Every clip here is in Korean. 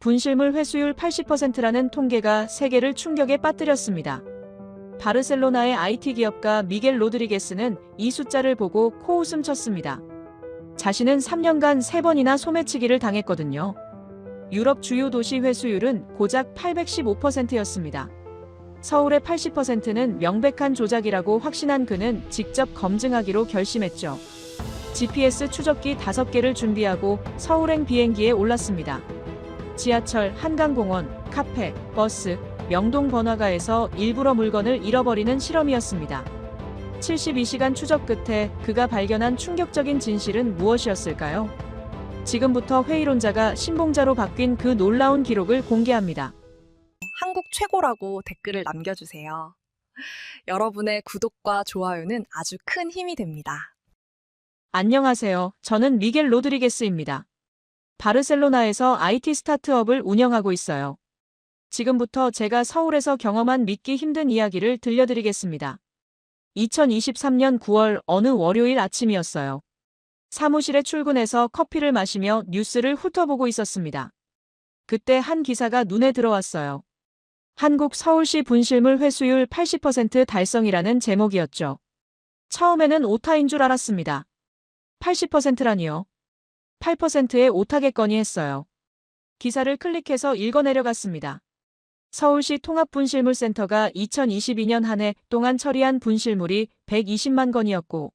분실물 회수율 80%라는 통계가 세계를 충격에 빠뜨렸습니다. 바르셀로나의 IT 기업가 미겔 로드리게스는 이 숫자를 보고 코웃음 쳤습니다. 자신은 3년간 3번이나 소매치기를 당했거든요. 유럽 주요 도시 회수율은 고작 815%였습니다. 서울의 80%는 명백한 조작이라고 확신한 그는 직접 검증하기로 결심했죠. GPS 추적기 5개를 준비하고 서울행 비행기에 올랐습니다. 지하철, 한강공원, 카페, 버스, 명동 번화가에서 일부러 물건을 잃어버리는 실험이었습니다. 72시간 추적 끝에 그가 발견한 충격적인 진실은 무엇이었을까요? 지금부터 회의론자가 신봉자로 바뀐 그 놀라운 기록을 공개합니다. 한국 최고라고 댓글을 남겨주세요. 여러분의 구독과 좋아요는 아주 큰 힘이 됩니다. 안녕하세요. 저는 미겔 로드리게스입니다. 바르셀로나에서 IT 스타트업을 운영하고 있어요. 지금부터 제가 서울에서 경험한 믿기 힘든 이야기를 들려드리겠습니다. 2023년 9월 어느 월요일 아침이었어요. 사무실에 출근해서 커피를 마시며 뉴스를 훑어보고 있었습니다. 그때 한 기사가 눈에 들어왔어요. 한국 서울시 분실물 회수율 80% 달성이라는 제목이었죠. 처음에는 오타인 줄 알았습니다. 80%라니요. 8%에 오타겠거니 했어요. 기사를 클릭해서 읽어내려갔습니다. 서울시 통합분실물센터가 2022년 한 해 동안 처리한 분실물이 120만 건이었고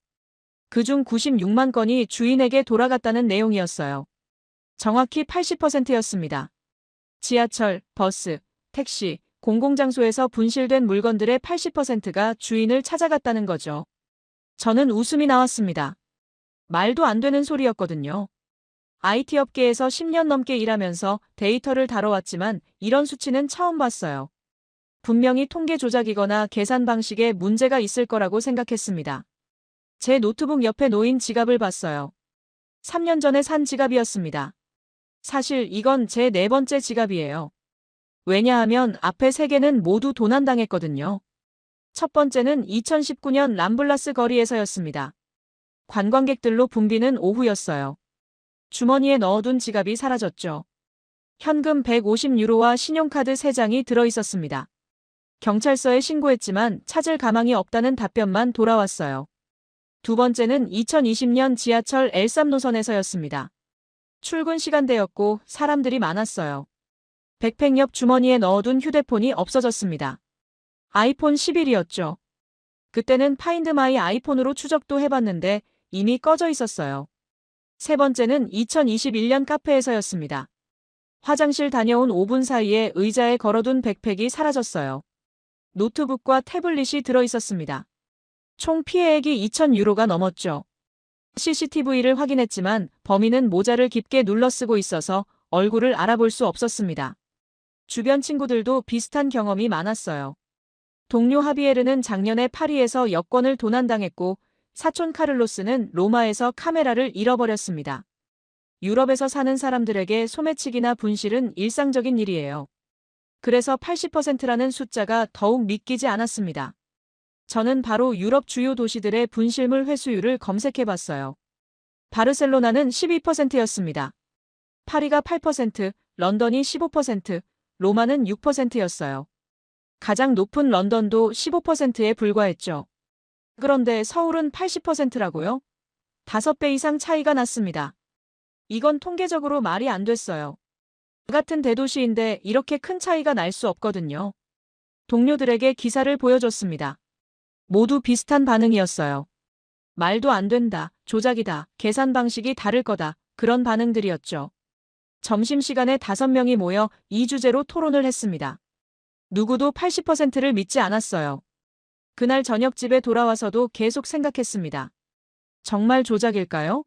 그중 96만 건이 주인에게 돌아갔다는 내용이었어요. 정확히 80%였습니다. 지하철, 버스, 택시, 공공장소에서 분실된 물건들의 80%가 주인을 찾아갔다는 거죠. 저는 웃음이 나왔습니다. 말도 안 되는 소리였거든요. IT 업계에서 10년 넘게 일하면서 데이터를 다뤄왔지만 이런 수치는 처음 봤어요. 분명히 통계 조작이거나 계산 방식에 문제가 있을 거라고 생각했습니다. 제 노트북 옆에 놓인 지갑을 봤어요. 3년 전에 산 지갑이었습니다. 사실 이건 제 4번째 지갑이에요. 왜냐하면 앞에 3개는 모두 도난당했거든요. 첫 번째는 2019년 람블라스 거리에서였습니다. 관광객들로 붐비는 오후였어요. 주머니에 넣어둔 지갑이 사라졌죠. 현금 150유로와 신용카드 3장이 들어있었습니다. 경찰서에 신고했지만 찾을 가망이 없다는 답변만 돌아왔어요. 두 번째는 2020년 지하철 L3 노선에서였습니다. 출근 시간대였고 사람들이 많았어요. 백팩 옆 주머니에 넣어둔 휴대폰이 없어졌습니다. 아이폰 11이었죠. 그때는 파인드 마이 아이폰으로 추적도 해봤는데 이미 꺼져 있었어요. 세 번째는 2021년 카페에서였습니다. 화장실 다녀온 5분 사이에 의자에 걸어둔 백팩이 사라졌어요. 노트북과 태블릿이 들어있었습니다. 총 피해액이 2,000유로가 넘었죠. CCTV를 확인했지만 범인은 모자를 깊게 눌러쓰고 있어서 얼굴을 알아볼 수 없었습니다. 주변 친구들도 비슷한 경험이 많았어요. 동료 하비에르는 작년에 파리에서 여권을 도난당했고 사촌 카를로스는 로마에서 카메라를 잃어버렸습니다. 유럽에서 사는 사람들에게 소매치기나 분실은 일상적인 일이에요. 그래서 80%라는 숫자가 더욱 믿기지 않았습니다. 저는 바로 유럽 주요 도시들의 분실물 회수율을 검색해봤어요. 바르셀로나는 12%였습니다. 파리가 8%, 런던이 15%, 로마는 6%였어요. 가장 높은 런던도 15%에 불과했죠. 그런데 서울은 80%라고요? 5배 이상 차이가 났습니다. 이건 통계적으로 말이 안 됐어요. 같은 대도시인데 이렇게 큰 차이가 날 수 없거든요. 동료들에게 기사를 보여줬습니다. 모두 비슷한 반응이었어요. 말도 안 된다, 조작이다, 계산 방식이 다를 거다, 그런 반응들이었죠. 점심시간에 5명이 모여 이 주제로 토론을 했습니다. 누구도 80%를 믿지 않았어요. 그날 저녁 집에 돌아와서도 계속 생각했습니다. 정말 조작일까요?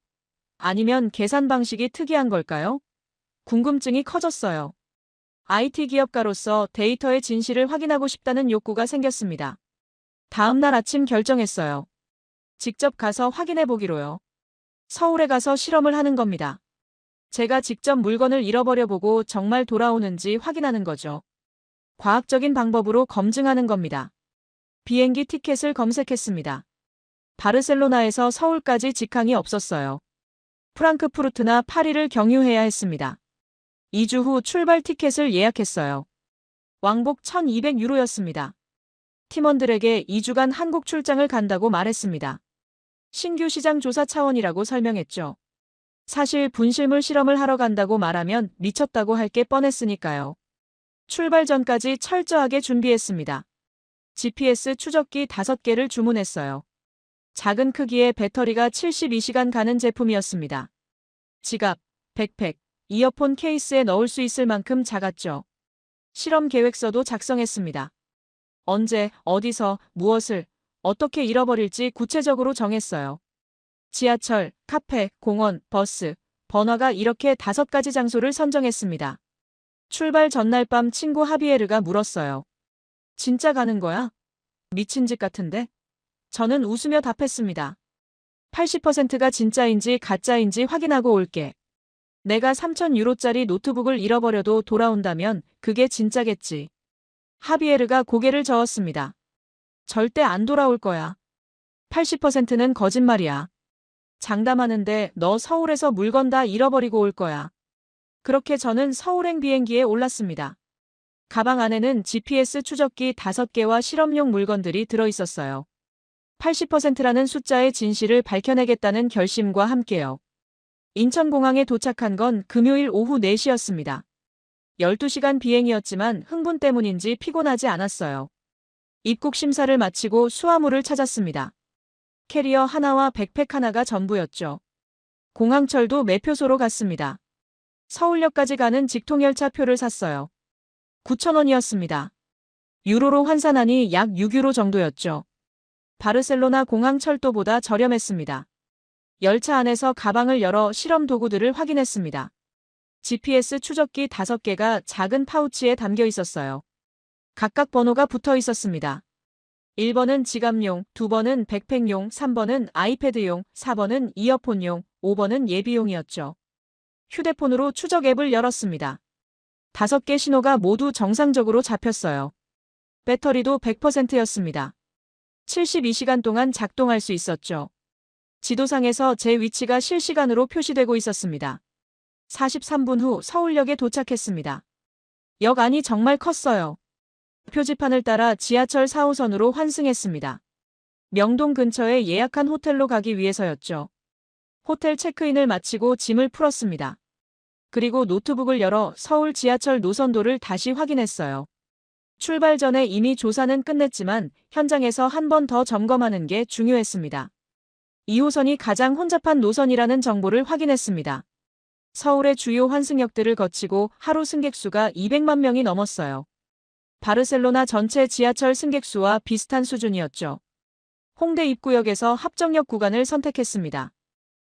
아니면 계산 방식이 특이한 걸까요? 궁금증이 커졌어요. IT 기업가로서 데이터의 진실을 확인하고 싶다는 욕구가 생겼습니다. 다음 날 아침 결정했어요. 직접 가서 확인해 보기로요. 서울에 가서 실험을 하는 겁니다. 제가 직접 물건을 잃어버려 보고 정말 돌아오는지 확인하는 거죠. 과학적인 방법으로 검증하는 겁니다. 비행기 티켓을 검색했습니다. 바르셀로나에서 서울까지 직항이 없었어요. 프랑크푸르트나 파리를 경유해야 했습니다. 2주 후 출발 티켓을 예약했어요. 왕복 1,200유로였습니다. 팀원들에게 2주간 한국 출장을 간다고 말했습니다. 신규 시장 조사 차원이라고 설명했죠. 사실 분실물 실험을 하러 간다고 말하면 미쳤다고 할 게 뻔했으니까요. 출발 전까지 철저하게 준비했습니다. GPS 추적기 5개를 주문했어요. 작은 크기의 배터리가 72시간 가는 제품이었습니다. 지갑, 백팩, 이어폰 케이스에 넣을 수 있을 만큼 작았죠. 실험 계획서도 작성했습니다. 언제, 어디서, 무엇을, 어떻게 잃어버릴지 구체적으로 정했어요. 지하철, 카페, 공원, 버스, 번화가 이렇게 5가지 장소를 선정했습니다. 출발 전날 밤 친구 하비에르가 물었어요. 진짜 가는 거야? 미친 짓 같은데? 저는 웃으며 답했습니다. 80%가 진짜인지 가짜인지 확인하고 올게. 내가 3,000유로짜리 노트북을 잃어버려도 돌아온다면 그게 진짜겠지. 하비에르가 고개를 저었습니다. 절대 안 돌아올 거야. 80%는 거짓말이야. 장담하는데 너 서울에서 물건 다 잃어버리고 올 거야. 그렇게 저는 서울행 비행기에 올랐습니다. 가방 안에는 GPS 추적기 5개와 실험용 물건들이 들어있었어요. 80%라는 숫자의 진실을 밝혀내겠다는 결심과 함께요. 인천공항에 도착한 건 금요일 오후 4시였습니다. 12시간 비행이었지만 흥분 때문인지 피곤하지 않았어요. 입국 심사를 마치고 수화물을 찾았습니다. 캐리어 하나와 백팩 하나가 전부였죠. 공항철도 매표소로 갔습니다. 서울역까지 가는 직통열차 표를 샀어요. 9,000원이었습니다. 유로로 환산하니 약 6유로 정도였죠. 바르셀로나 공항철도보다 저렴했습니다. 열차 안에서 가방을 열어 실험 도구들을 확인했습니다. GPS 추적기 5개가 작은 파우치에 담겨 있었어요. 각각 번호가 붙어 있었습니다. 1번은 지갑용, 2번은 백팩용, 3번은 아이패드용, 4번은 이어폰용, 5번은 예비용이었죠. 휴대폰으로 추적 앱을 열었습니다. 5개 신호가 모두 정상적으로 잡혔어요. 배터리도 100%였습니다. 72시간 동안 작동할 수 있었죠. 지도상에서 제 위치가 실시간으로 표시되고 있었습니다. 43분 후 서울역에 도착했습니다. 역 안이 정말 컸어요. 표지판을 따라 지하철 4호선으로 환승했습니다. 명동 근처에 예약한 호텔로 가기 위해서였죠. 호텔 체크인을 마치고 짐을 풀었습니다. 그리고 노트북을 열어 서울 지하철 노선도를 다시 확인했어요. 출발 전에 이미 조사는 끝냈지만 현장에서 한 번 더 점검하는 게 중요했습니다. 2호선이 가장 혼잡한 노선이라는 정보를 확인했습니다. 서울의 주요 환승역들을 거치고 하루 승객 수가 200만 명이 넘었어요. 바르셀로나 전체 지하철 승객 수와 비슷한 수준이었죠. 홍대 입구역에서 합정역 구간을 선택했습니다.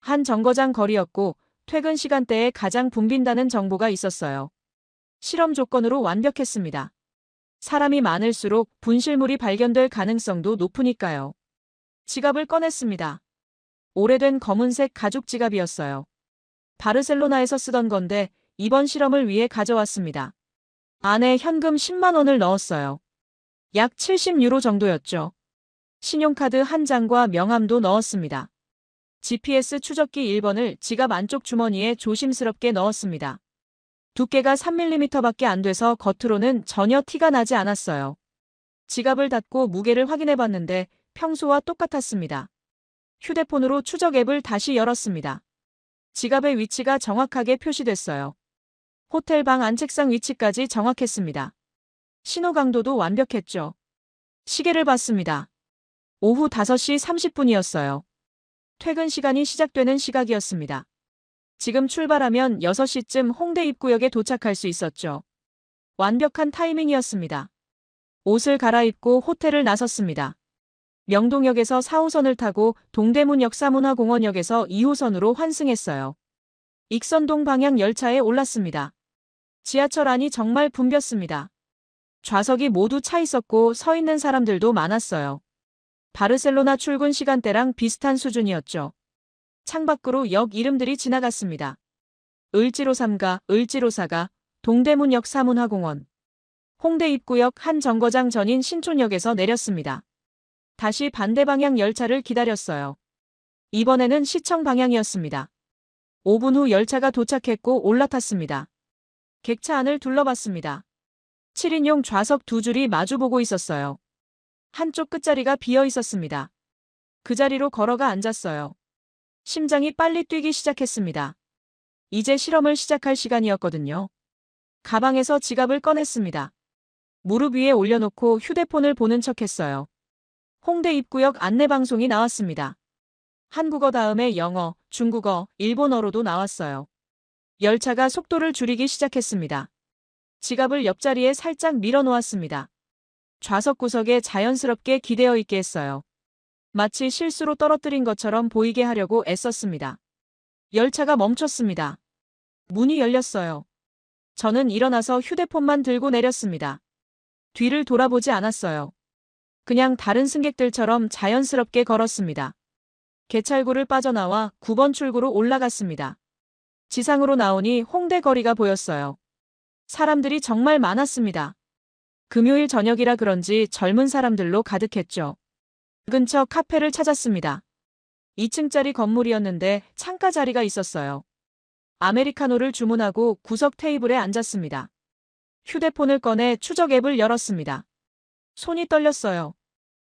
한 정거장 거리였고 퇴근 시간대에 가장 붐빈다는 정보가 있었어요. 실험 조건으로 완벽했습니다. 사람이 많을수록 분실물이 발견될 가능성도 높으니까요. 지갑을 꺼냈습니다. 오래된 검은색 가죽 지갑이었어요. 바르셀로나에서 쓰던 건데 이번 실험을 위해 가져왔습니다. 안에 현금 10만 원을 넣었어요. 약 70유로 정도였죠. 신용카드 한 장과 명함도 넣었습니다. GPS 추적기 1번을 지갑 안쪽 주머니에 조심스럽게 넣었습니다. 두께가 3mm밖에 안 돼서 겉으로는 전혀 티가 나지 않았어요. 지갑을 닫고 무게를 확인해봤는데 평소와 똑같았습니다. 휴대폰으로 추적 앱을 다시 열었습니다. 지갑의 위치가 정확하게 표시됐어요. 호텔 방 안책상 위치까지 정확했습니다. 신호 강도도 완벽했죠. 시계를 봤습니다. 오후 5시 30분이었어요. 퇴근 시간이 시작되는 시각이었습니다. 지금 출발하면 6시쯤 홍대 입구역에 도착할 수 있었죠. 완벽한 타이밍이었습니다. 옷을 갈아입고 호텔을 나섰습니다. 명동역에서 4호선을 타고 동대문역 사문화공원역에서 2호선으로 환승했어요. 익선동 방향 열차에 올랐습니다. 지하철 안이 정말 붐볐습니다. 좌석이 모두 차 있었고 서 있는 사람들도 많았어요. 바르셀로나 출근 시간대랑 비슷한 수준이었죠. 창밖으로 역 이름들이 지나갔습니다. 을지로 3가, 을지로 4가, 동대문역 사문화공원. 홍대 입구역 한 정거장 전인 신촌역에서 내렸습니다. 다시 반대 방향 열차를 기다렸어요. 이번에는 시청 방향이었습니다. 5분 후 열차가 도착했고 올라탔습니다. 객차 안을 둘러봤습니다. 7인용 좌석 두 줄이 마주보고 있었어요. 한쪽 끝자리가 비어 있었습니다. 그 자리로 걸어가 앉았어요. 심장이 빨리 뛰기 시작했습니다. 이제 실험을 시작할 시간이었거든요. 가방에서 지갑을 꺼냈습니다. 무릎 위에 올려놓고 휴대폰을 보는 척했어요. 홍대 입구역 안내방송이 나왔습니다. 한국어 다음에 영어, 중국어, 일본어로도 나왔어요. 열차가 속도를 줄이기 시작했습니다. 지갑을 옆자리에 살짝 밀어놓았습니다. 좌석 구석에 자연스럽게 기대어 있게 했어요. 마치 실수로 떨어뜨린 것처럼 보이게 하려고 애썼습니다. 열차가 멈췄습니다. 문이 열렸어요. 저는 일어나서 휴대폰만 들고 내렸습니다. 뒤를 돌아보지 않았어요. 그냥 다른 승객들처럼 자연스럽게 걸었습니다. 개찰구를 빠져나와 9번 출구로 올라갔습니다. 지상으로 나오니 홍대 거리가 보였어요. 사람들이 정말 많았습니다. 금요일 저녁이라 그런지 젊은 사람들로 가득했죠. 근처 카페를 찾았습니다. 2층짜리 건물이었는데 창가 자리가 있었어요. 아메리카노를 주문하고 구석 테이블에 앉았습니다. 휴대폰을 꺼내 추적 앱을 열었습니다. 손이 떨렸어요.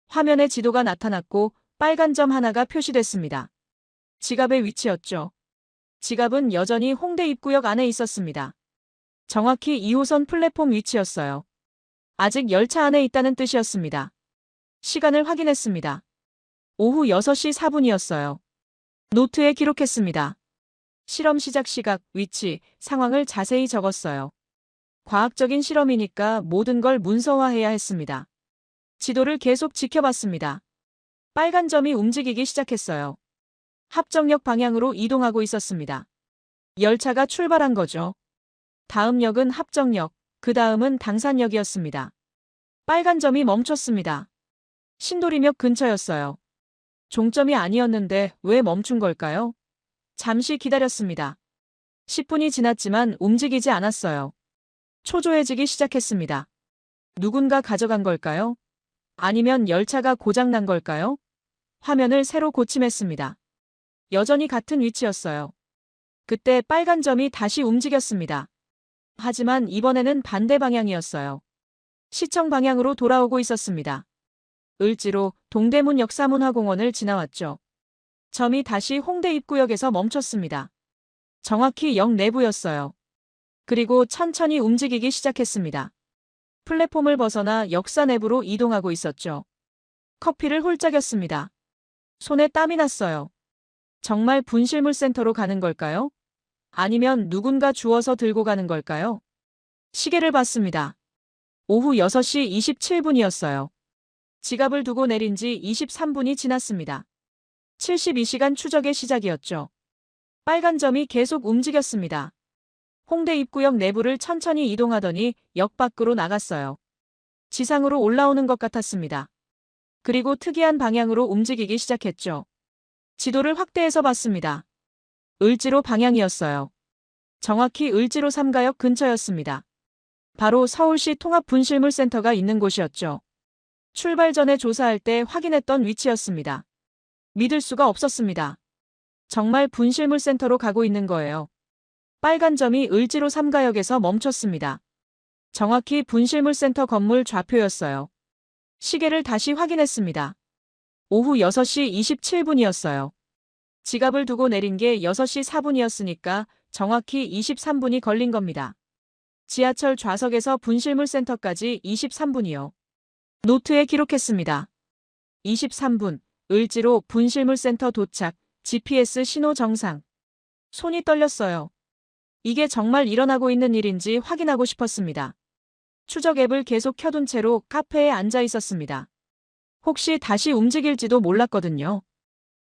화면에 지도가 나타났고 빨간 점 하나가 표시됐습니다. 지갑의 위치였죠. 지갑은 여전히 홍대 입구역 안에 있었습니다. 정확히 2호선 플랫폼 위치였어요. 아직 열차 안에 있다는 뜻이었습니다. 시간을 확인했습니다. 오후 6시 4분이었어요. 노트에 기록했습니다. 실험 시작 시각, 위치, 상황을 자세히 적었어요. 과학적인 실험이니까 모든 걸 문서화해야 했습니다. 지도를 계속 지켜봤습니다. 빨간 점이 움직이기 시작했어요. 합정역 방향으로 이동하고 있었습니다. 열차가 출발한 거죠. 다음 역은 합정역, 그 다음은 당산역이었습니다. 빨간 점이 멈췄습니다. 신도림역 근처였어요. 종점이 아니었는데 왜 멈춘 걸까요? 잠시 기다렸습니다. 10분이 지났지만 움직이지 않았어요. 초조해지기 시작했습니다. 누군가 가져간 걸까요? 아니면 열차가 고장난 걸까요? 화면을 새로 고침했습니다. 여전히 같은 위치였어요. 그때 빨간 점이 다시 움직였습니다. 하지만 이번에는 반대 방향이었어요. 시청 방향으로 돌아오고 있었습니다. 을지로 동대문 역사문화공원을 지나왔죠. 점이 다시 홍대 입구역에서 멈췄습니다. 정확히 역 내부였어요. 그리고 천천히 움직이기 시작했습니다. 플랫폼을 벗어나 역사 내부로 이동하고 있었죠. 커피를 홀짝였습니다. 손에 땀이 났어요. 정말 분실물 센터로 가는 걸까요? 아니면 누군가 주워서 들고 가는 걸까요? 시계를 봤습니다. 오후 6시 27분이었어요. 지갑을 두고 내린 지 23분이 지났습니다. 72시간 추적의 시작이었죠. 빨간 점이 계속 움직였습니다. 홍대 입구역 내부를 천천히 이동하더니 역 밖으로 나갔어요. 지상으로 올라오는 것 같았습니다. 그리고 특이한 방향으로 움직이기 시작했죠. 지도를 확대해서 봤습니다. 을지로 방향이었어요. 정확히 을지로 3가역 근처였습니다. 바로 서울시 통합분실물센터가 있는 곳이었죠. 출발 전에 조사할 때 확인했던 위치였습니다. 믿을 수가 없었습니다. 정말 분실물센터로 가고 있는 거예요. 빨간 점이 을지로 3가역에서 멈췄습니다. 정확히 분실물센터 건물 좌표였어요. 시계를 다시 확인했습니다. 오후 6시 27분이었어요. 지갑을 두고 내린 게 6시 4분이었으니까 정확히 23분이 걸린 겁니다. 지하철 좌석에서 분실물센터까지 23분이요. 노트에 기록했습니다. 23분, 을지로 분실물센터 도착, GPS 신호 정상. 손이 떨렸어요. 이게 정말 일어나고 있는 일인지 확인하고 싶었습니다. 추적 앱을 계속 켜둔 채로 카페에 앉아 있었습니다. 혹시 다시 움직일지도 몰랐거든요.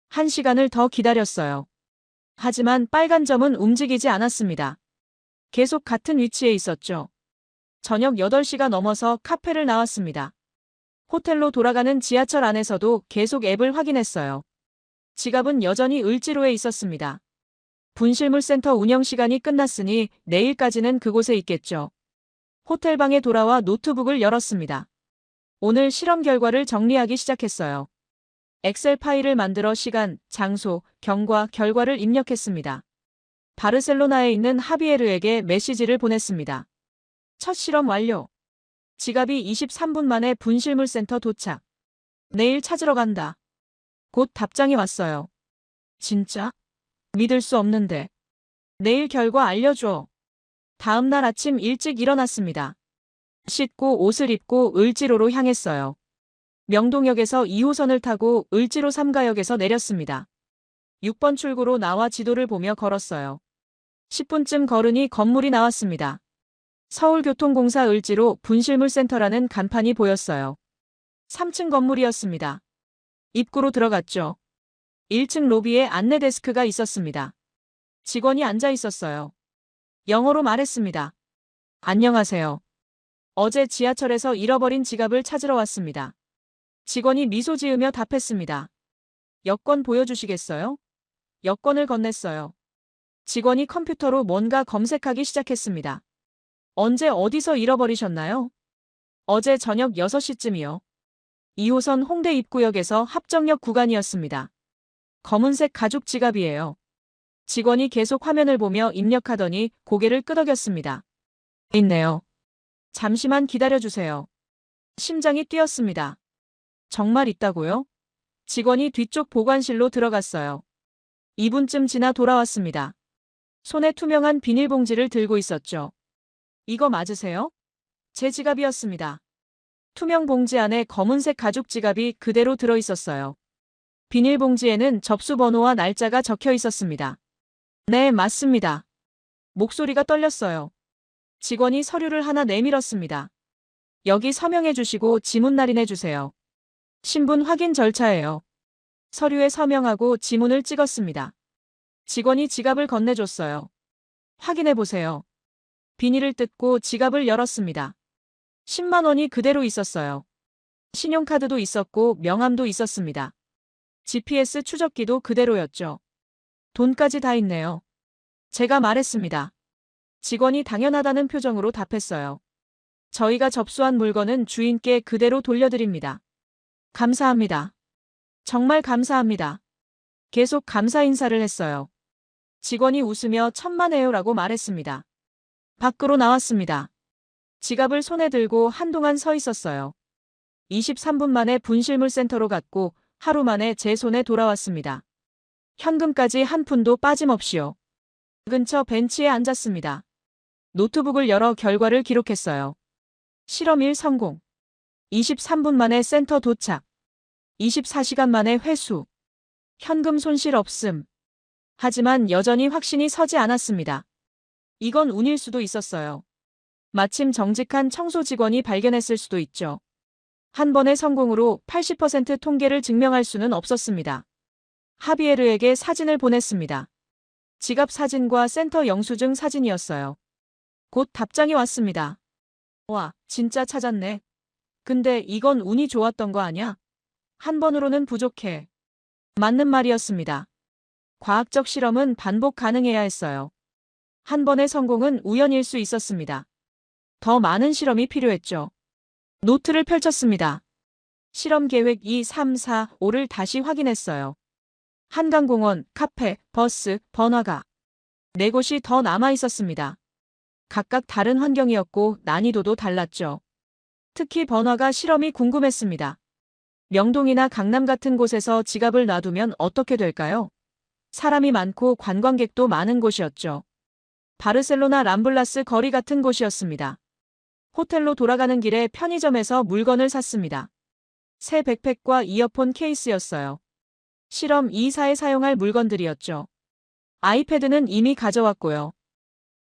1시간을 더 기다렸어요. 하지만 빨간 점은 움직이지 않았습니다. 계속 같은 위치에 있었죠. 저녁 8시가 넘어서 카페를 나왔습니다. 호텔로 돌아가는 지하철 안에서도 계속 앱을 확인했어요. 지갑은 여전히 을지로에 있었습니다. 분실물센터 운영 시간이 끝났으니 내일까지는 그곳에 있겠죠. 호텔방에 돌아와 노트북을 열었습니다. 오늘 실험 결과를 정리하기 시작했어요. 엑셀 파일을 만들어 시간, 장소, 경과, 결과를 입력했습니다. 바르셀로나에 있는 하비에르에게 메시지를 보냈습니다. 첫 실험 완료. 지갑이 23분 만에 분실물 센터 도착. 내일 찾으러 간다. 곧 답장이 왔어요. 진짜? 믿을 수 없는데. 내일 결과 알려줘. 다음 날 아침 일찍 일어났습니다. 씻고 옷을 입고 을지로로 향했어요. 명동역에서 2호선을 타고 을지로 3가역에서 내렸습니다. 6번 출구로 나와 지도를 보며 걸었어요. 10분쯤 걸으니 건물이 나왔습니다. 서울교통공사 을지로 분실물센터라는 간판이 보였어요. 3층 건물이었습니다. 입구로 들어갔죠. 1층 로비에 안내 데스크가 있었습니다. 직원이 앉아 있었어요. 영어로 말했습니다. 안녕하세요. 어제 지하철에서 잃어버린 지갑을 찾으러 왔습니다. 직원이 미소 지으며 답했습니다. 여권 보여주시겠어요? 여권을 건넸어요. 직원이 컴퓨터로 뭔가 검색하기 시작했습니다. 언제 어디서 잃어버리셨나요? 어제 저녁 6시쯤이요. 2호선 홍대 입구역에서 합정역 구간이었습니다. 검은색 가죽 지갑이에요. 직원이 계속 화면을 보며 입력하더니 고개를 끄덕였습니다. 있네요. 잠시만 기다려주세요. 심장이 뛰었습니다. 정말 있다고요? 직원이 뒤쪽 보관실로 들어갔어요. 2분쯤 지나 돌아왔습니다. 손에 투명한 비닐봉지를 들고 있었죠. 이거 맞으세요? 제 지갑이었습니다. 투명 봉지 안에 검은색 가죽 지갑이 그대로 들어 있었어요. 비닐봉지에는 접수 번호와 날짜가 적혀 있었습니다. 네, 맞습니다. 목소리가 떨렸어요. 직원이 서류를 하나 내밀었습니다. 여기 서명해 주시고 지문 날인해 주세요. 신분 확인 절차예요. 서류에 서명하고 지문을 찍었습니다. 직원이 지갑을 건네줬어요. 확인해 보세요. 비닐을 뜯고 지갑을 열었습니다. 10만 원이 그대로 있었어요. 신용카드도 있었고 명함도 있었습니다. GPS 추적기도 그대로였죠. 돈까지 다 있네요. 제가 말했습니다. 직원이 당연하다는 표정으로 답했어요. 저희가 접수한 물건은 주인께 그대로 돌려드립니다. 감사합니다. 정말 감사합니다. 계속 감사 인사를 했어요. 직원이 웃으며 천만에요라고 말했습니다. 밖으로 나왔습니다. 지갑을 손에 들고 한동안 서 있었어요. 23분 만에 분실물센터로 갔고 하루 만에 제 손에 돌아왔습니다. 현금까지 한 푼도 빠짐없이요. 근처 벤치에 앉았습니다. 노트북을 열어 결과를 기록했어요. 실험 1 성공. 23분 만에 센터 도착. 24시간 만에 회수. 현금 손실 없음. 하지만 여전히 확신이 서지 않았습니다. 이건 운일 수도 있었어요. 마침 정직한 청소 직원이 발견했을 수도 있죠. 한 번의 성공으로 80% 통계를 증명할 수는 없었습니다. 하비에르에게 사진을 보냈습니다. 지갑 사진과 센터 영수증 사진이었어요. 곧 답장이 왔습니다. 와, 진짜 찾았네. 근데 이건 운이 좋았던 거 아냐? 한 번으로는 부족해. 맞는 말이었습니다. 과학적 실험은 반복 가능해야 했어요. 한 번의 성공은 우연일 수 있었습니다. 더 많은 실험이 필요했죠. 노트를 펼쳤습니다. 실험 계획 2, 3, 4, 5를 다시 확인했어요. 한강공원, 카페, 버스, 번화가. 4곳이 더 남아 있었습니다. 각각 다른 환경이었고 난이도도 달랐죠. 특히 번화가 실험이 궁금했습니다. 명동이나 강남 같은 곳에서 지갑을 놔두면 어떻게 될까요? 사람이 많고 관광객도 많은 곳이었죠. 바르셀로나 람블라스 거리 같은 곳이었습니다. 호텔로 돌아가는 길에 편의점에서 물건을 샀습니다. 새 백팩과 이어폰 케이스였어요. 실험 2사에 사용할 물건들이었죠. 아이패드는 이미 가져왔고요.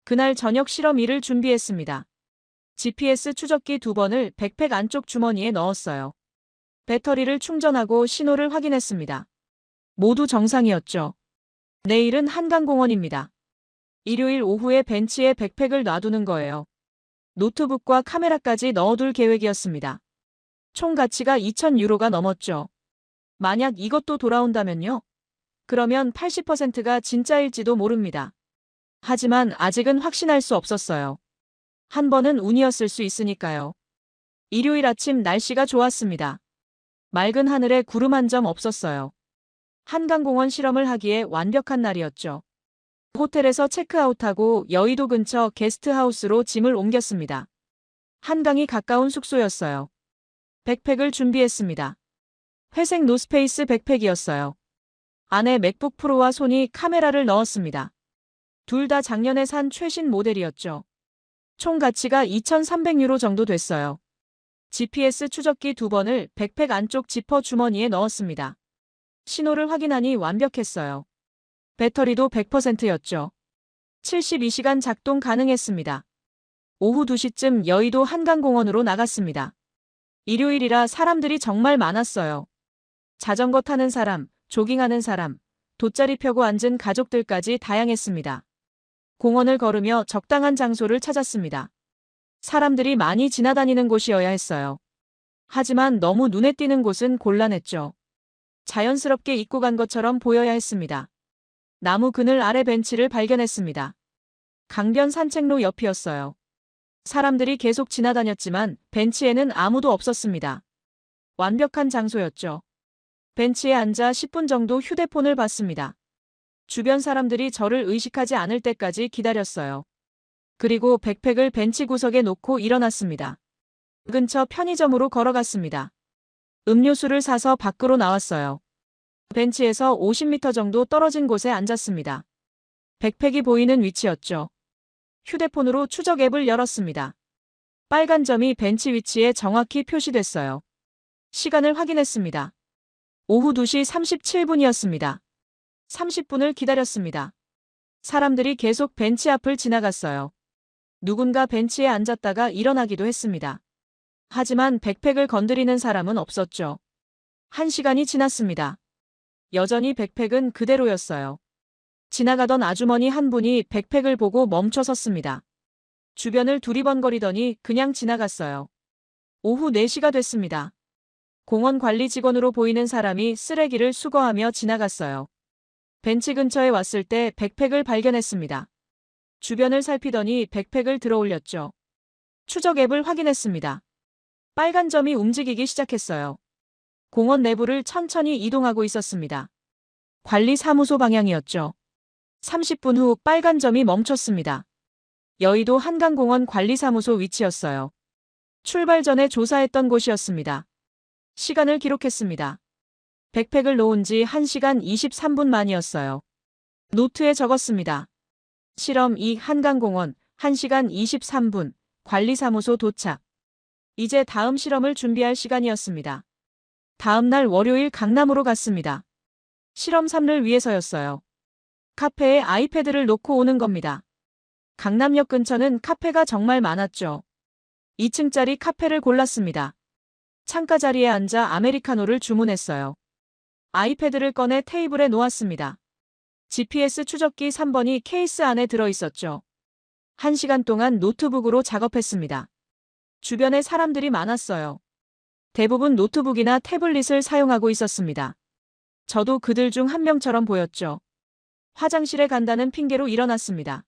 그날 저녁 실험 1을 준비했습니다. GPS 추적기 2번을 백팩 안쪽 주머니에 넣었어요. 배터리를 충전하고 신호를 확인했습니다. 모두 정상이었죠. 내일은 한강공원입니다. 일요일 오후에 벤치에 백팩을 놔두는 거예요. 노트북과 카메라까지 넣어둘 계획이었습니다. 총 가치가 2,000유로가 넘었죠. 만약 이것도 돌아온다면요? 그러면 80%가 진짜일지도 모릅니다. 하지만 아직은 확신할 수 없었어요. 한 번은 운이었을 수 있으니까요. 일요일 아침 날씨가 좋았습니다. 맑은 하늘에 구름 한 점 없었어요. 한강공원 실험을 하기에 완벽한 날이었죠. 호텔에서 체크아웃하고 여의도 근처 게스트하우스로 짐을 옮겼습니다. 한강이 가까운 숙소였어요. 백팩을 준비했습니다. 회색 노스페이스 백팩이었어요. 안에 맥북 프로와 소니 카메라를 넣었습니다. 둘 다 작년에 산 최신 모델이었죠. 총 가치가 2,300유로 정도 됐어요. GPS 추적기 2번을 백팩 안쪽 지퍼 주머니에 넣었습니다. 신호를 확인하니 완벽했어요. 배터리도 100%였죠. 72시간 작동 가능했습니다. 오후 2시쯤 여의도 한강공원으로 나갔습니다. 일요일이라 사람들이 정말 많았어요. 자전거 타는 사람, 조깅하는 사람, 돗자리 펴고 앉은 가족들까지 다양했습니다. 공원을 걸으며 적당한 장소를 찾았습니다. 사람들이 많이 지나다니는 곳이어야 했어요. 하지만 너무 눈에 띄는 곳은 곤란했죠. 자연스럽게 입고 간 것처럼 보여야 했습니다. 나무 그늘 아래 벤치를 발견했습니다. 강변 산책로 옆이었어요. 사람들이 계속 지나다녔지만 벤치에는 아무도 없었습니다. 완벽한 장소였죠. 벤치에 앉아 10분 정도 휴대폰을 봤습니다. 주변 사람들이 저를 의식하지 않을 때까지 기다렸어요. 그리고 백팩을 벤치 구석에 놓고 일어났습니다. 근처 편의점으로 걸어갔습니다. 음료수를 사서 밖으로 나왔어요. 벤치에서 50m 정도 떨어진 곳에 앉았습니다. 백팩이 보이는 위치였죠. 휴대폰으로 추적 앱을 열었습니다. 빨간 점이 벤치 위치에 정확히 표시됐어요. 시간을 확인했습니다. 오후 2시 37분이었습니다. 30분을 기다렸습니다. 사람들이 계속 벤치 앞을 지나갔어요. 누군가 벤치에 앉았다가 일어나기도 했습니다. 하지만 백팩을 건드리는 사람은 없었죠. 1시간이 지났습니다. 여전히 백팩은 그대로였어요. 지나가던 아주머니 한 분이 백팩을 보고 멈춰 섰습니다. 주변을 두리번거리더니 그냥 지나갔어요. 오후 4시가 됐습니다. 공원 관리 직원으로 보이는 사람이 쓰레기를 수거하며 지나갔어요. 벤치 근처에 왔을 때 백팩을 발견했습니다. 주변을 살피더니 백팩을 들어올렸죠. 추적 앱을 확인했습니다. 빨간 점이 움직이기 시작했어요. 공원 내부를 천천히 이동하고 있었습니다. 관리사무소 방향이었죠. 30분 후 빨간 점이 멈췄습니다. 여의도 한강공원 관리사무소 위치였어요. 출발 전에 조사했던 곳이었습니다. 시간을 기록했습니다. 백팩을 놓은 지 1시간 23분 만이었어요. 노트에 적었습니다. 실험 2 한강공원 1시간 23분 관리사무소 도착. 이제 다음 실험을 준비할 시간이었습니다. 다음 날 월요일 강남으로 갔습니다. 실험 3를 위해서였어요. 카페에 아이패드를 놓고 오는 겁니다. 강남역 근처는 카페가 정말 많았죠. 2층짜리 카페를 골랐습니다. 창가 자리에 앉아 아메리카노를 주문했어요. 아이패드를 꺼내 테이블에 놓았습니다. GPS 추적기 3번이 케이스 안에 들어있었죠. 1시간 동안 노트북으로 작업했습니다. 주변에 사람들이 많았어요. 대부분 노트북이나 태블릿을 사용하고 있었습니다. 저도 그들 중 한 명처럼 보였죠. 화장실에 간다는 핑계로 일어났습니다.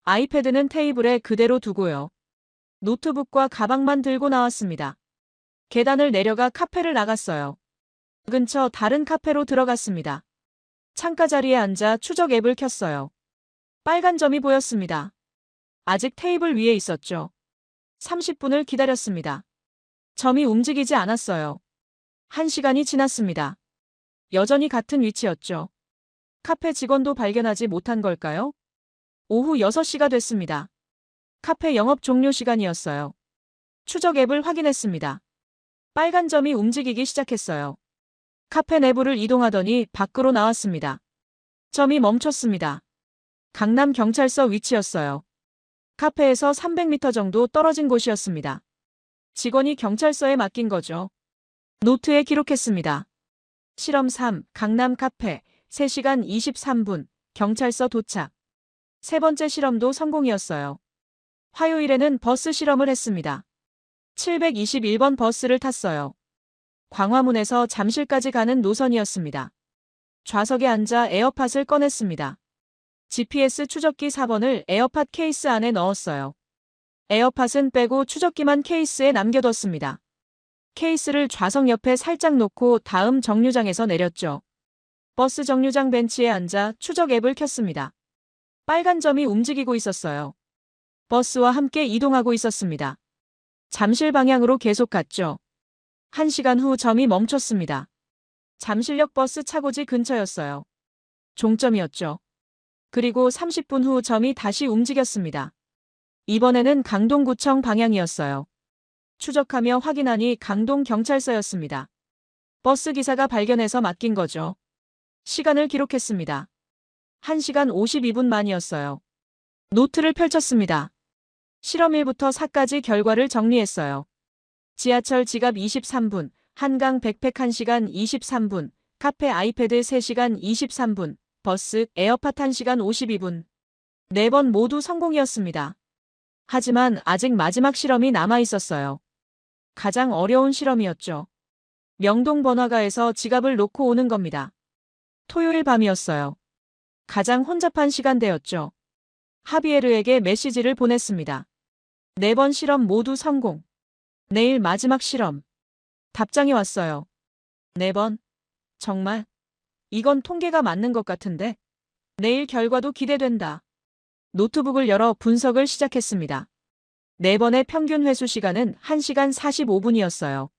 아이패드는 테이블에 그대로 두고요. 노트북과 가방만 들고 나왔습니다. 계단을 내려가 카페를 나갔어요. 근처 다른 카페로 들어갔습니다. 창가 자리에 앉아 추적 앱을 켰어요. 빨간 점이 보였습니다. 아직 테이블 위에 있었죠. 30분을 기다렸습니다. 점이 움직이지 않았어요. 1시간이 지났습니다. 여전히 같은 위치였죠. 카페 직원도 발견하지 못한 걸까요? 오후 6시가 됐습니다. 카페 영업 종료 시간이었어요. 추적 앱을 확인했습니다. 빨간 점이 움직이기 시작했어요. 카페 내부를 이동하더니 밖으로 나왔습니다. 점이 멈췄습니다. 강남경찰서 위치였어요. 카페에서 300m 정도 떨어진 곳이었습니다. 직원이 경찰서에 맡긴 거죠. 노트에 기록했습니다. 실험 3, 강남 카페, 3시간 23분, 경찰서 도착. 세 번째 실험도 성공이었어요. 화요일에는 버스 실험을 했습니다. 721번 버스를 탔어요. 광화문에서 잠실까지 가는 노선이었습니다. 좌석에 앉아 에어팟을 꺼냈습니다. GPS 추적기 4번을 에어팟 케이스 안에 넣었어요. 에어팟은 빼고 추적기만 케이스에 남겨뒀습니다. 케이스를 좌석 옆에 살짝 놓고 다음 정류장에서 내렸죠. 버스 정류장 벤치에 앉아 추적 앱을 켰습니다. 빨간 점이 움직이고 있었어요. 버스와 함께 이동하고 있었습니다. 잠실 방향으로 계속 갔죠. 1시간 후 점이 멈췄습니다. 잠실역 버스 차고지 근처였어요. 종점이었죠. 그리고 30분 후 점이 다시 움직였습니다. 이번에는 강동구청 방향이었어요. 추적하며 확인하니 강동경찰서였습니다. 버스 기사가 발견해서 맡긴 거죠. 시간을 기록했습니다. 1시간 52분 만이었어요. 노트를 펼쳤습니다. 실험 1부터 4까지 결과를 정리했어요. 지하철 지갑 23분, 한강 백팩 1시간 23분, 카페 아이패드 3시간 23분, 버스 에어팟 1시간 52분. 4번 모두 성공이었습니다. 하지만 아직 마지막 실험이 남아 있었어요. 가장 어려운 실험이었죠. 명동 번화가에서 지갑을 놓고 오는 겁니다. 토요일 밤이었어요. 가장 혼잡한 시간대였죠. 하비에르에게 메시지를 보냈습니다. 4번 실험 모두 성공. 내일 마지막 실험. 답장이 왔어요. 4번. 정말? 이건 통계가 맞는 것 같은데. 내일 결과도 기대된다. 노트북을 열어 분석을 시작했습니다. 4번의 평균 회수 시간은 1시간 45분이었어요.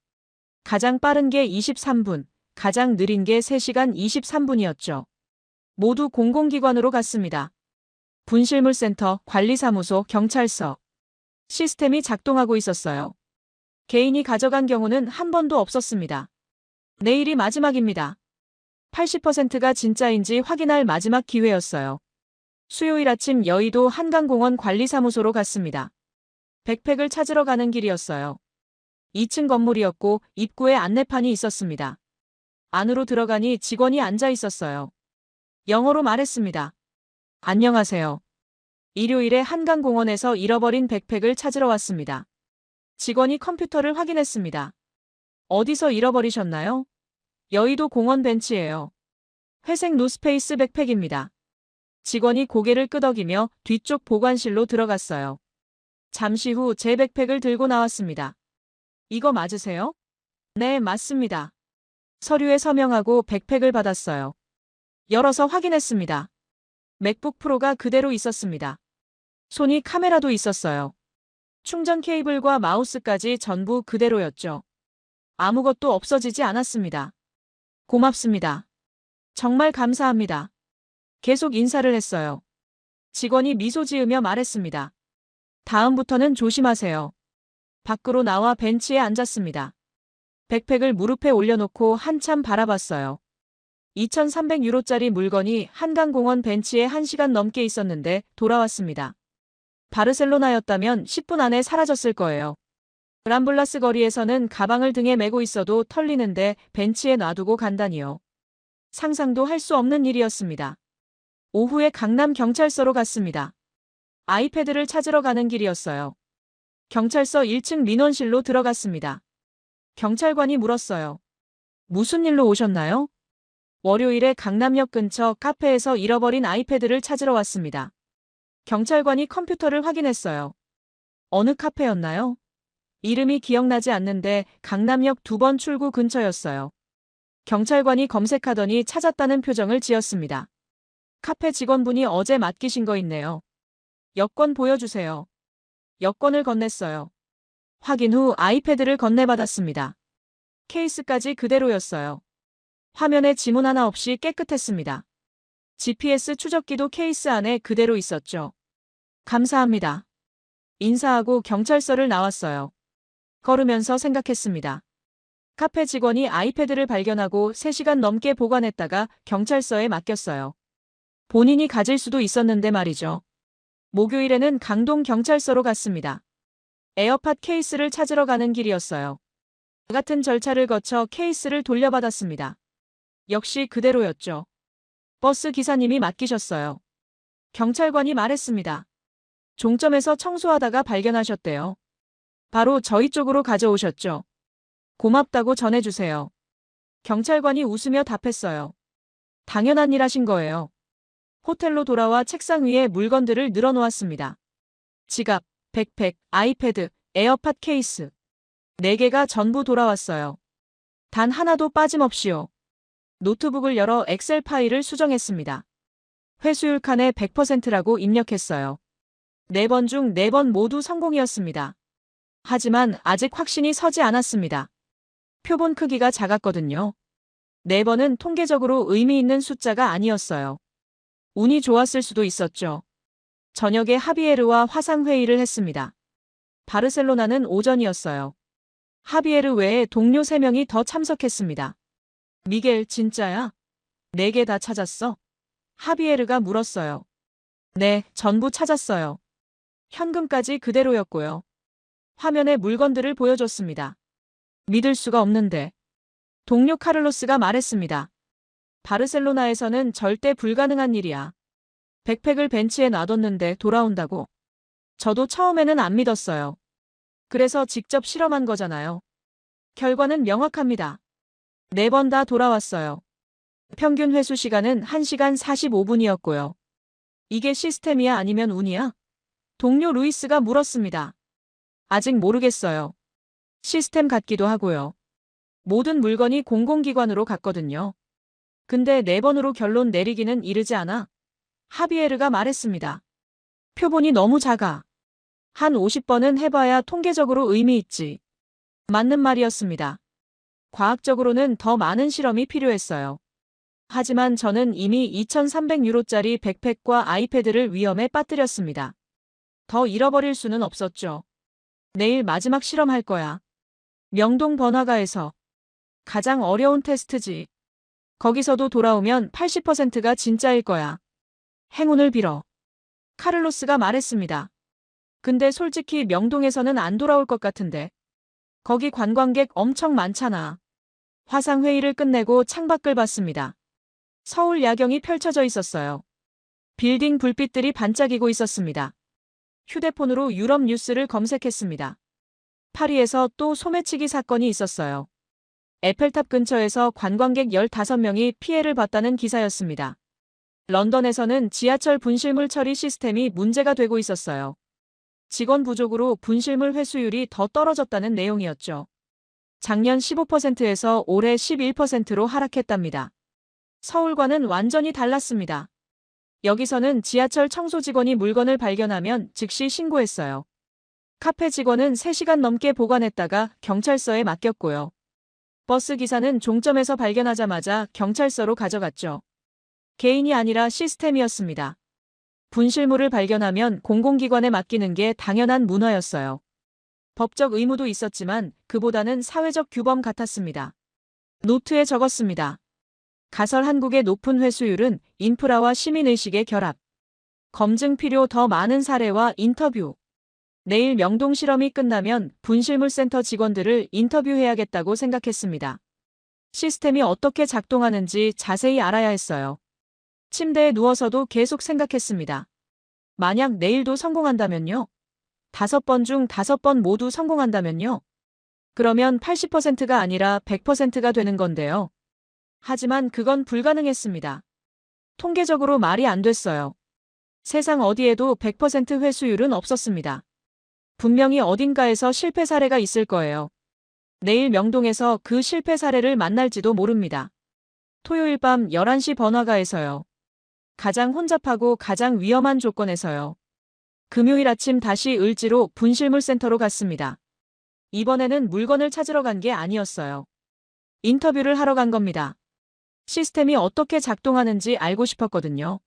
가장 빠른 게 23분, 가장 느린 게 3시간 23분이었죠. 모두 공공기관으로 갔습니다. 분실물센터, 관리사무소, 경찰서. 시스템이 작동하고 있었어요. 개인이 가져간 경우는 한 번도 없었습니다. 내일이 마지막입니다. 80%가 진짜인지 확인할 마지막 기회였어요. 수요일 아침 여의도 한강공원 관리사무소로 갔습니다. 백팩을 찾으러 가는 길이었어요. 2층 건물이었고 입구에 안내판이 있었습니다. 안으로 들어가니 직원이 앉아 있었어요. 영어로 말했습니다. 안녕하세요. 일요일에 한강공원에서 잃어버린 백팩을 찾으러 왔습니다. 직원이 컴퓨터를 확인했습니다. 어디서 잃어버리셨나요? 여의도 공원 벤치예요. 회색 노스페이스 백팩입니다. 직원이 고개를 끄덕이며 뒤쪽 보관실로 들어갔어요. 잠시 후 제 백팩을 들고 나왔습니다. 이거 맞으세요? 네, 맞습니다. 서류에 서명하고 백팩을 받았어요. 열어서 확인했습니다. 맥북 프로가 그대로 있었습니다. 소니 카메라도 있었어요. 충전 케이블과 마우스까지 전부 그대로였죠. 아무것도 없어지지 않았습니다. 고맙습니다. 정말 감사합니다. 계속 인사를 했어요. 직원이 미소 지으며 말했습니다. 다음부터는 조심하세요. 밖으로 나와 벤치에 앉았습니다. 백팩을 무릎에 올려놓고 한참 바라봤어요. 2,300유로짜리 물건이 한강공원 벤치에 1시간 넘게 있었는데 돌아왔습니다. 바르셀로나였다면 10분 안에 사라졌을 거예요. 람블라스 거리에서는 가방을 등에 메고 있어도 털리는데 벤치에 놔두고 간다니요. 상상도 할 수 없는 일이었습니다. 오후에 강남 경찰서로 갔습니다. 아이패드를 찾으러 가는 길이었어요. 경찰서 1층 민원실로 들어갔습니다. 경찰관이 물었어요. 무슨 일로 오셨나요? 월요일에 강남역 근처 카페에서 잃어버린 아이패드를 찾으러 왔습니다. 경찰관이 컴퓨터를 확인했어요. 어느 카페였나요? 이름이 기억나지 않는데 강남역 2번 출구 근처였어요. 경찰관이 검색하더니 찾았다는 표정을 지었습니다. 카페 직원분이 어제 맡기신 거 있네요. 여권 보여주세요. 여권을 건넸어요. 확인 후 아이패드를 건네받았습니다. 케이스까지 그대로였어요. 화면에 지문 하나 없이 깨끗했습니다. GPS 추적기도 케이스 안에 그대로 있었죠. 감사합니다. 인사하고 경찰서를 나왔어요. 걸으면서 생각했습니다. 카페 직원이 아이패드를 발견하고 3시간 넘게 보관했다가 경찰서에 맡겼어요. 본인이 가질 수도 있었는데 말이죠. 목요일에는 강동경찰서로 갔습니다. 에어팟 케이스를 찾으러 가는 길이었어요. 같은 절차를 거쳐 케이스를 돌려받았습니다. 역시 그대로였죠. 버스 기사님이 맡기셨어요. 경찰관이 말했습니다. 종점에서 청소하다가 발견하셨대요. 바로 저희 쪽으로 가져오셨죠. 고맙다고 전해주세요. 경찰관이 웃으며 답했어요. 당연한 일 하신 거예요. 호텔로 돌아와 책상 위에 물건들을 늘어놓았습니다. 지갑, 백팩, 아이패드, 에어팟 케이스. 4개가 전부 돌아왔어요. 단 하나도 빠짐없이요. 노트북을 열어 엑셀 파일을 수정했습니다. 회수율 칸에 100%라고 입력했어요. 4번 중 4번 모두 성공이었습니다. 하지만 아직 확신이 서지 않았습니다. 표본 크기가 작았거든요. 4번은 통계적으로 의미 있는 숫자가 아니었어요. 운이 좋았을 수도 있었죠. 저녁에 하비에르와 화상회의를 했습니다. 바르셀로나는 오전이었어요. 하비에르 외에 동료 3명이 더 참석했습니다. 미겔, 진짜야? 4개 다 찾았어? 하비에르가 물었어요. 네, 전부 찾았어요. 현금까지 그대로였고요. 화면에 물건들을 보여줬습니다. 믿을 수가 없는데. 동료 카를로스가 말했습니다. 바르셀로나에서는 절대 불가능한 일이야. 백팩을 벤치에 놔뒀는데 돌아온다고. 저도 처음에는 안 믿었어요. 그래서 직접 실험한 거잖아요. 결과는 명확합니다. 4번 다 돌아왔어요. 평균 회수 시간은 1시간 45분이었고요. 이게 시스템이야 아니면 운이야? 동료 루이스가 물었습니다. 아직 모르겠어요. 시스템 같기도 하고요. 모든 물건이 공공기관으로 갔거든요. 근데 4번으로 결론 내리기는 이르지 않아? 하비에르가 말했습니다. 표본이 너무 작아. 한 50번은 해봐야 통계적으로 의미 있지. 맞는 말이었습니다. 과학적으로는 더 많은 실험이 필요했어요. 하지만 저는 이미 2,300유로짜리 백팩과 아이패드를 위험에 빠뜨렸습니다. 더 잃어버릴 수는 없었죠. 내일 마지막 실험할 거야. 명동 번화가에서. 가장 어려운 테스트지. 거기서도 돌아오면 80%가 진짜일 거야. 행운을 빌어. 카를로스가 말했습니다. 근데 솔직히 명동에서는 안 돌아올 것 같은데. 거기 관광객 엄청 많잖아. 화상회의를 끝내고 창밖을 봤습니다. 서울 야경이 펼쳐져 있었어요. 빌딩 불빛들이 반짝이고 있었습니다. 휴대폰으로 유럽 뉴스를 검색했습니다. 파리에서 또 소매치기 사건이 있었어요. 에펠탑 근처에서 관광객 15명이 피해를 봤다는 기사였습니다. 런던에서는 지하철 분실물 처리 시스템이 문제가 되고 있었어요. 직원 부족으로 분실물 회수율이 더 떨어졌다는 내용이었죠. 작년 15%에서 올해 11%로 하락했답니다. 서울과는 완전히 달랐습니다. 여기서는 지하철 청소 직원이 물건을 발견하면 즉시 신고했어요. 카페 직원은 3시간 넘게 보관했다가 경찰서에 맡겼고요. 버스 기사는 종점에서 발견하자마자 경찰서로 가져갔죠. 개인이 아니라 시스템이었습니다. 분실물을 발견하면 공공기관에 맡기는 게 당연한 문화였어요. 법적 의무도 있었지만 그보다는 사회적 규범 같았습니다. 노트에 적었습니다. 가설 한국의 높은 회수율은 인프라와 시민의식의 결합. 검증 필요 더 많은 사례와 인터뷰. 내일 명동 실험이 끝나면 분실물 센터 직원들을 인터뷰해야겠다고 생각했습니다. 시스템이 어떻게 작동하는지 자세히 알아야 했어요. 침대에 누워서도 계속 생각했습니다. 만약 내일도 성공한다면요? 5번 중 5번 모두 성공한다면요? 그러면 80%가 아니라 100%가 되는 건데요. 하지만 그건 불가능했습니다. 통계적으로 말이 안 됐어요. 세상 어디에도 100% 회수율은 없었습니다. 분명히 어딘가에서 실패 사례가 있을 거예요. 내일 명동에서 그 실패 사례를 만날지도 모릅니다. 토요일 밤 11시 번화가에서요. 가장 혼잡하고 가장 위험한 조건에서요. 금요일 아침 다시 을지로 분실물 센터로 갔습니다. 이번에는 물건을 찾으러 간 게 아니었어요. 인터뷰를 하러 간 겁니다. 시스템이 어떻게 작동하는지 알고 싶었거든요.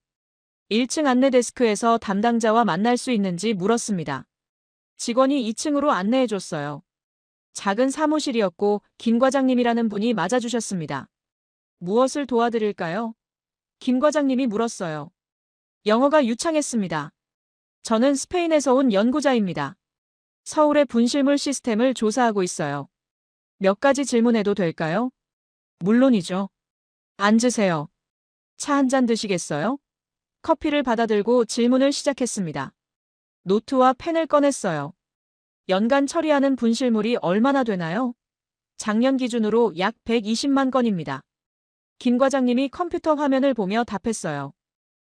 1층 안내 데스크에서 담당자와 만날 수 있는지 물었습니다. 직원이 2층으로 안내해줬어요. 작은 사무실이었고 김 과장님이라는 분이 맞아주셨습니다. 무엇을 도와드릴까요? 김 과장님이 물었어요. 영어가 유창했습니다. 저는 스페인에서 온 연구자입니다. 서울의 분실물 시스템을 조사하고 있어요. 몇 가지 질문해도 될까요? 물론이죠. 앉으세요. 차 한 잔 드시겠어요? 커피를 받아들고 질문을 시작했습니다. 노트와 펜을 꺼냈어요. 연간 처리하는 분실물이 얼마나 되나요? 작년 기준으로 약 120만 건입니다. 김 과장님이 컴퓨터 화면을 보며 답했어요.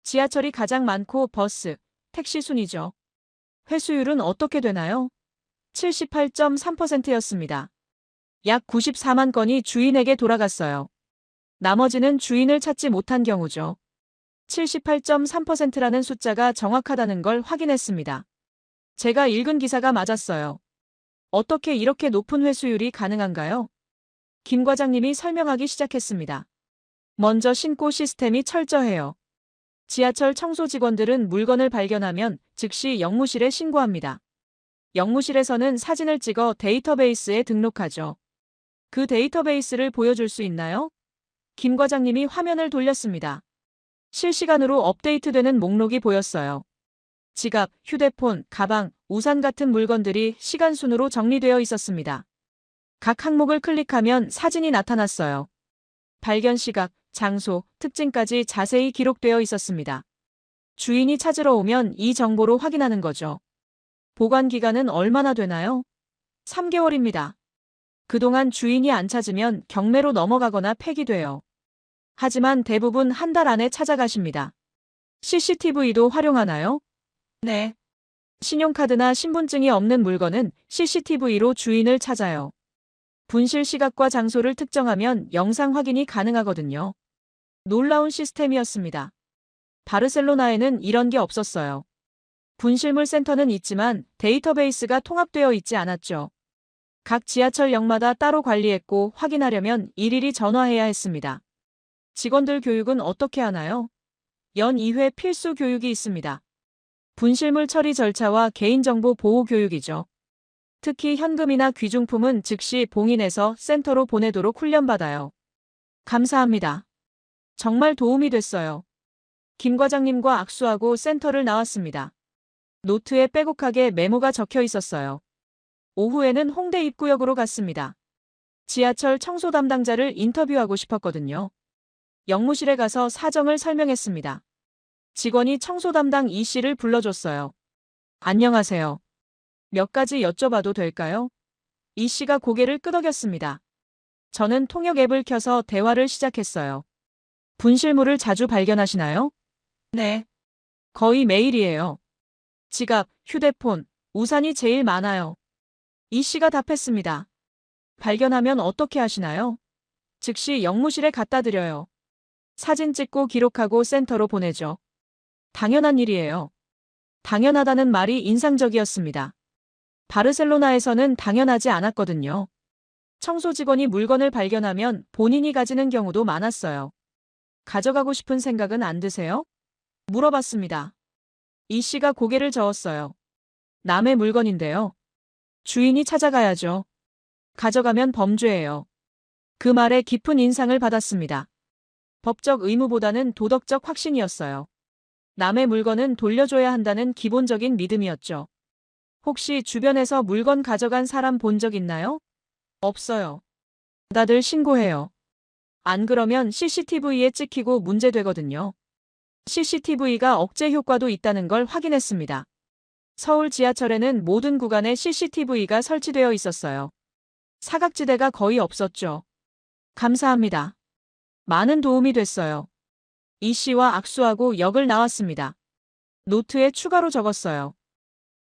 지하철이 가장 많고 버스, 택시 순이죠. 회수율은 어떻게 되나요? 78.3%였습니다. 약 94만 건이 주인에게 돌아갔어요. 나머지는 주인을 찾지 못한 경우죠. 78.3%라는 숫자가 정확하다는 걸 확인했습니다. 제가 읽은 기사가 맞았어요. 어떻게 이렇게 높은 회수율이 가능한가요? 김 과장님이 설명하기 시작했습니다. 먼저 신고 시스템이 철저해요. 지하철 청소 직원들은 물건을 발견하면 즉시 영무실에 신고합니다. 영무실에서는 사진을 찍어 데이터베이스에 등록하죠. 그 데이터베이스를 보여줄 수 있나요? 김 과장님이 화면을 돌렸습니다. 실시간으로 업데이트되는 목록이 보였어요. 지갑, 휴대폰, 가방, 우산 같은 물건들이 시간 순으로 정리되어 있었습니다. 각 항목을 클릭하면 사진이 나타났어요. 발견 시각, 장소, 특징까지 자세히 기록되어 있었습니다. 주인이 찾으러 오면 이 정보로 확인하는 거죠. 보관 기간은 얼마나 되나요? 3개월입니다. 그동안 주인이 안 찾으면 경매로 넘어가거나 폐기돼요. 하지만 대부분 한 달 안에 찾아가십니다. CCTV도 활용하나요? 네. 신용카드나 신분증이 없는 물건은 CCTV로 주인을 찾아요. 분실 시각과 장소를 특정하면 영상 확인이 가능하거든요. 놀라운 시스템이었습니다. 바르셀로나에는 이런 게 없었어요. 분실물 센터는 있지만 데이터베이스가 통합되어 있지 않았죠. 각 지하철역마다 따로 관리했고 확인하려면 일일이 전화해야 했습니다. 직원들 교육은 어떻게 하나요? 연 2회 필수 교육이 있습니다. 분실물 처리 절차와 개인정보 보호 교육이죠. 특히 현금이나 귀중품은 즉시 봉인해서 센터로 보내도록 훈련받아요. 감사합니다. 정말 도움이 됐어요. 김 과장님과 악수하고 센터를 나왔습니다. 노트에 빼곡하게 메모가 적혀 있었어요. 오후에는 홍대 입구역으로 갔습니다. 지하철 청소 담당자를 인터뷰하고 싶었거든요. 영무실에 가서 사정을 설명했습니다. 직원이 청소 담당 이 씨를 불러줬어요. 안녕하세요. 몇 가지 여쭤봐도 될까요? 이 씨가 고개를 끄덕였습니다. 저는 통역 앱을 켜서 대화를 시작했어요. 분실물을 자주 발견하시나요? 네. 거의 매일이에요. 지갑, 휴대폰, 우산이 제일 많아요. 이 씨가 답했습니다. 발견하면 어떻게 하시나요? 즉시 영무실에 갖다 드려요. 사진 찍고 기록하고 센터로 보내죠. 당연한 일이에요. 당연하다는 말이 인상적이었습니다. 바르셀로나에서는 당연하지 않았거든요. 청소 직원이 물건을 발견하면 본인이 가지는 경우도 많았어요. 가져가고 싶은 생각은 안 드세요? 물어봤습니다. 이 씨가 고개를 저었어요. 남의 물건인데요. 주인이 찾아가야죠. 가져가면 범죄예요. 그 말에 깊은 인상을 받았습니다. 법적 의무보다는 도덕적 확신이었어요. 남의 물건은 돌려줘야 한다는 기본적인 믿음이었죠. 혹시 주변에서 물건 가져간 사람 본 적 있나요? 없어요. 다들 신고해요. 안 그러면 CCTV에 찍히고 문제되거든요. CCTV가 억제 효과도 있다는 걸 확인했습니다. 서울 지하철에는 모든 구간에 CCTV가 설치되어 있었어요. 사각지대가 거의 없었죠. 감사합니다. 많은 도움이 됐어요. 이 씨와 악수하고 역을 나왔습니다. 노트에 추가로 적었어요.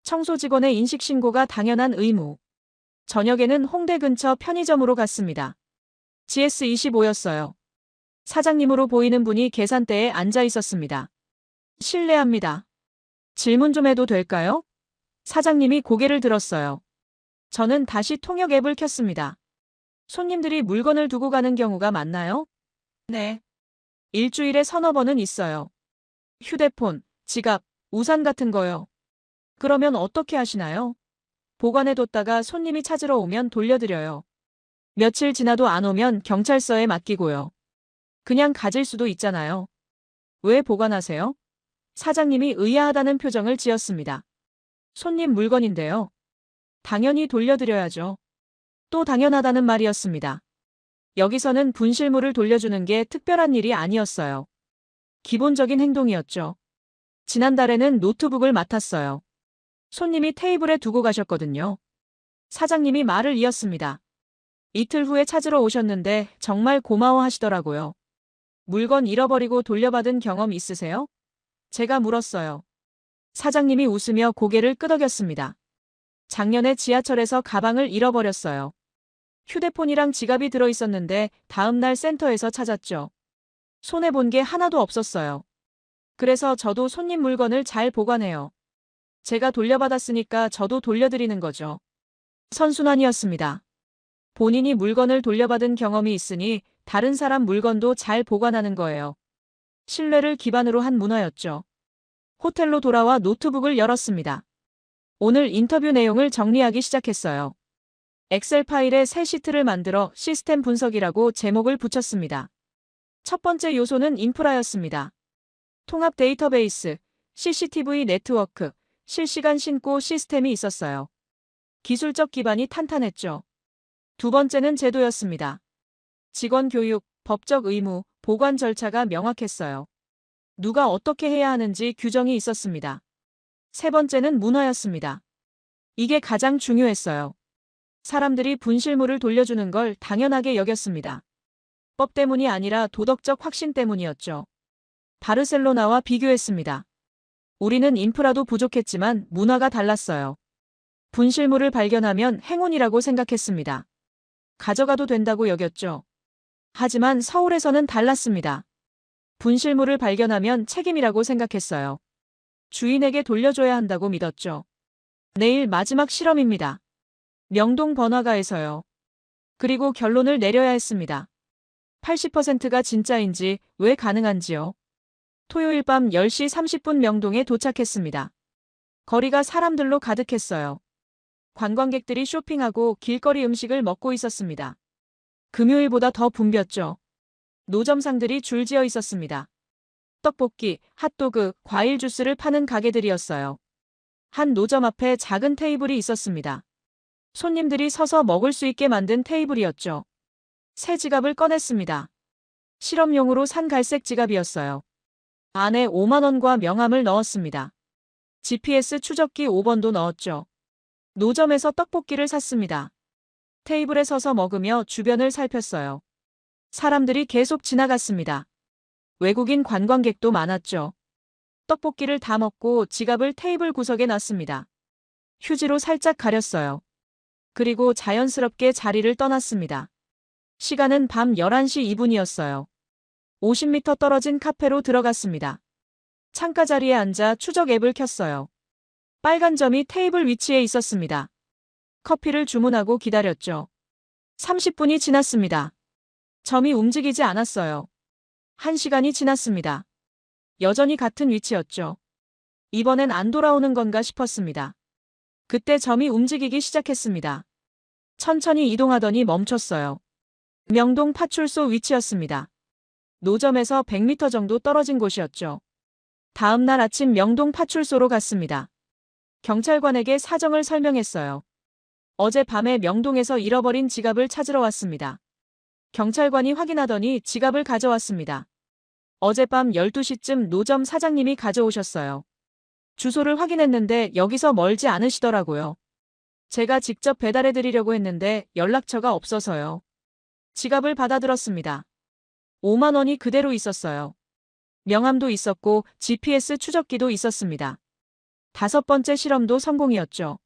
청소 직원의 인식 신고가 당연한 의무. 저녁에는 홍대 근처 편의점으로 갔습니다. GS25였어요. 사장님으로 보이는 분이 계산대에 앉아 있었습니다. 실례합니다. 질문 좀 해도 될까요? 사장님이 고개를 들었어요. 저는 다시 통역 앱을 켰습니다. 손님들이 물건을 두고 가는 경우가 많나요? 네. 일주일에 서너 번은 있어요. 휴대폰, 지갑, 우산 같은 거요. 그러면 어떻게 하시나요? 보관해뒀다가 손님이 찾으러 오면 돌려드려요. 며칠 지나도 안 오면 경찰서에 맡기고요. 그냥 가질 수도 있잖아요. 왜 보관하세요? 사장님이 의아하다는 표정을 지었습니다. 손님 물건인데요. 당연히 돌려드려야죠. 또 당연하다는 말이었습니다. 여기서는 분실물을 돌려주는 게 특별한 일이 아니었어요. 기본적인 행동이었죠. 지난달에는 노트북을 맡았어요. 손님이 테이블에 두고 가셨거든요. 사장님이 말을 이었습니다. 이틀 후에 찾으러 오셨는데 정말 고마워하시더라고요. 물건 잃어버리고 돌려받은 경험 있으세요? 제가 물었어요. 사장님이 웃으며 고개를 끄덕였습니다. 작년에 지하철에서 가방을 잃어버렸어요. 휴대폰이랑 지갑이 들어있었는데 다음날 센터에서 찾았죠. 손해본 게 하나도 없었어요. 그래서 저도 손님 물건을 잘 보관해요. 제가 돌려받았으니까 저도 돌려드리는 거죠. 선순환이었습니다. 본인이 물건을 돌려받은 경험이 있으니 다른 사람 물건도 잘 보관하는 거예요. 신뢰를 기반으로 한 문화였죠. 호텔로 돌아와 노트북을 열었습니다. 오늘 인터뷰 내용을 정리하기 시작했어요. 엑셀 파일에 새 시트를 만들어 시스템 분석이라고 제목을 붙였습니다. 첫 번째 요소는 인프라였습니다. 통합 데이터베이스, CCTV 네트워크, 실시간 신고 시스템이 있었어요. 기술적 기반이 탄탄했죠. 두 번째는 제도였습니다. 직원 교육, 법적 의무, 보관 절차가 명확했어요. 누가 어떻게 해야 하는지 규정이 있었습니다. 세 번째는 문화였습니다. 이게 가장 중요했어요. 사람들이 분실물을 돌려주는 걸 당연하게 여겼습니다. 법 때문이 아니라 도덕적 확신 때문이었죠. 바르셀로나와 비교했습니다. 우리는 인프라도 부족했지만 문화가 달랐어요. 분실물을 발견하면 행운이라고 생각했습니다. 가져가도 된다고 여겼죠. 하지만 서울에서는 달랐습니다. 분실물을 발견하면 책임이라고 생각했어요. 주인에게 돌려줘야 한다고 믿었죠. 내일 마지막 실험입니다. 명동 번화가에서요. 그리고 결론을 내려야 했습니다. 80%가 진짜인지 왜 가능한지요. 토요일 밤 10시 30분 명동에 도착했습니다. 거리가 사람들로 가득했어요. 관광객들이 쇼핑하고 길거리 음식을 먹고 있었습니다. 금요일보다 더 붐볐죠. 노점상들이 줄지어 있었습니다. 떡볶이, 핫도그, 과일 주스를 파는 가게들이었어요. 한 노점 앞에 작은 테이블이 있었습니다. 손님들이 서서 먹을 수 있게 만든 테이블이었죠. 새 지갑을 꺼냈습니다. 실험용으로 산 갈색 지갑이었어요. 안에 5만 원과 명함을 넣었습니다. GPS 추적기 5번도 넣었죠. 노점에서 떡볶이를 샀습니다. 테이블에 서서 먹으며 주변을 살폈어요. 사람들이 계속 지나갔습니다. 외국인 관광객도 많았죠. 떡볶이를 다 먹고 지갑을 테이블 구석에 놨습니다. 휴지로 살짝 가렸어요. 그리고 자연스럽게 자리를 떠났습니다. 시간은 밤 11시 2분이었어요. 50m 떨어진 카페로 들어갔습니다. 창가 자리에 앉아 추적 앱을 켰어요. 빨간 점이 테이블 위치에 있었습니다. 커피를 주문하고 기다렸죠. 30분이 지났습니다. 점이 움직이지 않았어요. 1시간이 지났습니다. 여전히 같은 위치였죠. 이번엔 안 돌아오는 건가 싶었습니다. 그때 점이 움직이기 시작했습니다. 천천히 이동하더니 멈췄어요. 명동 파출소 위치였습니다. 노점에서 100m 정도 떨어진 곳이었죠. 다음 날 아침 명동 파출소로 갔습니다. 경찰관에게 사정을 설명했어요. 어제 밤에 명동에서 잃어버린 지갑을 찾으러 왔습니다. 경찰관이 확인하더니 지갑을 가져왔습니다. 어젯밤 12시쯤 노점 사장님이 가져오셨어요. 주소를 확인했는데 여기서 멀지 않으시더라고요. 제가 직접 배달해드리려고 했는데 연락처가 없어서요. 지갑을 받아들었습니다. 5만 원이 그대로 있었어요. 명함도 있었고 GPS 추적기도 있었습니다. 5번째 실험도 성공이었죠.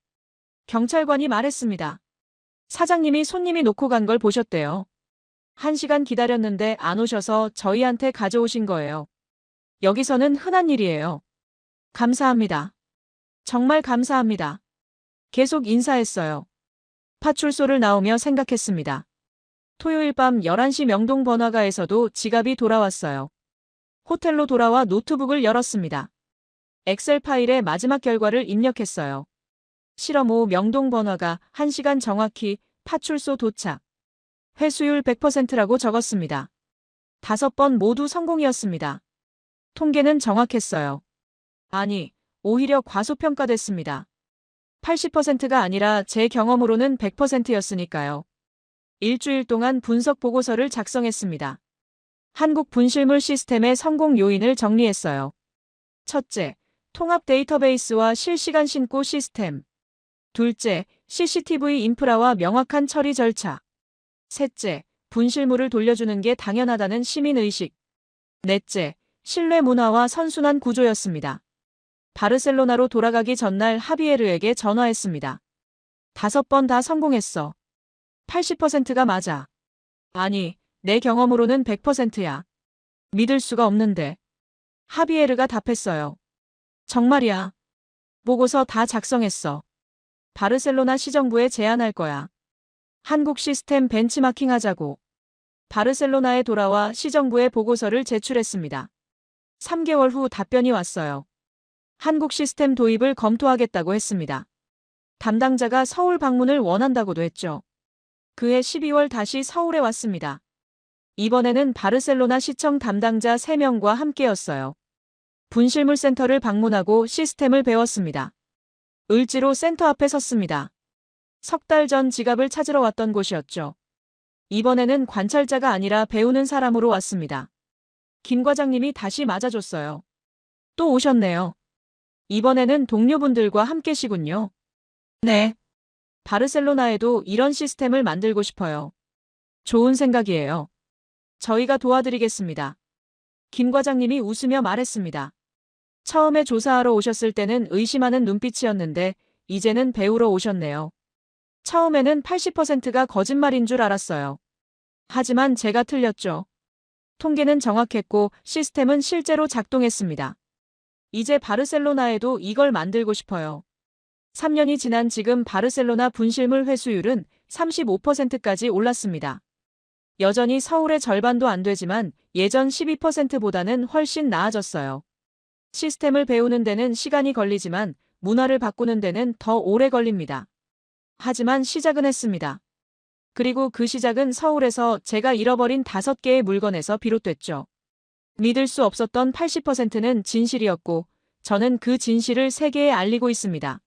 경찰관이 말했습니다. 사장님이 손님이 놓고 간 걸 보셨대요. 1시간 기다렸는데 안 오셔서 저희한테 가져오신 거예요. 여기서는 흔한 일이에요. 감사합니다. 정말 감사합니다. 계속 인사했어요. 파출소를 나오며 생각했습니다. 토요일 밤 11시 명동 번화가에서도 지갑이 돌아왔어요. 호텔로 돌아와 노트북을 열었습니다. 엑셀 파일에 마지막 결과를 입력했어요. 실험 후 명동 번화가 1시간 정확히 파출소 도착. 회수율 100%라고 적었습니다. 5번 모두 성공이었습니다. 통계는 정확했어요. 아니, 오히려 과소평가됐습니다. 80%가 아니라 제 경험으로는 100%였으니까요. 일주일 동안 분석 보고서를 작성했습니다. 한국 분실물 시스템의 성공 요인을 정리했어요. 첫째, 통합 데이터베이스와 실시간 신고 시스템. 둘째, CCTV 인프라와 명확한 처리 절차. 셋째, 분실물을 돌려주는 게 당연하다는 시민의식. 넷째, 신뢰 문화와 선순환 구조였습니다. 바르셀로나로 돌아가기 전날 하비에르에게 전화했습니다. 5번 다 성공했어. 80%가 맞아. 아니, 내 경험으로는 100%야. 믿을 수가 없는데. 하비에르가 답했어요. 정말이야. 보고서 다 작성했어. 바르셀로나 시정부에 제안할 거야. 한국 시스템 벤치마킹 하자고. 바르셀로나에 돌아와 시정부에 보고서를 제출했습니다. 3개월 후 답변이 왔어요. 한국 시스템 도입을 검토하겠다고 했습니다. 담당자가 서울 방문을 원한다고도 했죠. 그해 12월 다시 서울에 왔습니다. 이번에는 바르셀로나 시청 담당자 3명과 함께였어요. 분실물 센터를 방문하고 시스템을 배웠습니다. 을지로 센터 앞에 섰습니다. 석 달 전 지갑을 찾으러 왔던 곳이었죠. 이번에는 관찰자가 아니라 배우는 사람으로 왔습니다. 김 과장님이 다시 맞아줬어요. 또 오셨네요. 이번에는 동료분들과 함께시군요. 네. 바르셀로나에도 이런 시스템을 만들고 싶어요. 좋은 생각이에요. 저희가 도와드리겠습니다. 김 과장님이 웃으며 말했습니다. 처음에 조사하러 오셨을 때는 의심하는 눈빛이었는데 이제는 배우러 오셨네요. 처음에는 80%가 거짓말인 줄 알았어요. 하지만 제가 틀렸죠. 통계는 정확했고 시스템은 실제로 작동했습니다. 이제 바르셀로나에도 이걸 만들고 싶어요. 3년이 지난 지금 바르셀로나 분실물 회수율은 35%까지 올랐습니다. 여전히 서울의 절반도 안 되지만 예전 12%보다는 훨씬 나아졌어요. 시스템을 배우는 데는 시간이 걸리지만 문화를 바꾸는 데는 더 오래 걸립니다. 하지만 시작은 했습니다. 그리고 그 시작은 서울에서 제가 잃어버린 5개의 물건에서 비롯됐죠. 믿을 수 없었던 80%는 진실이었고 저는 그 진실을 세계에 알리고 있습니다.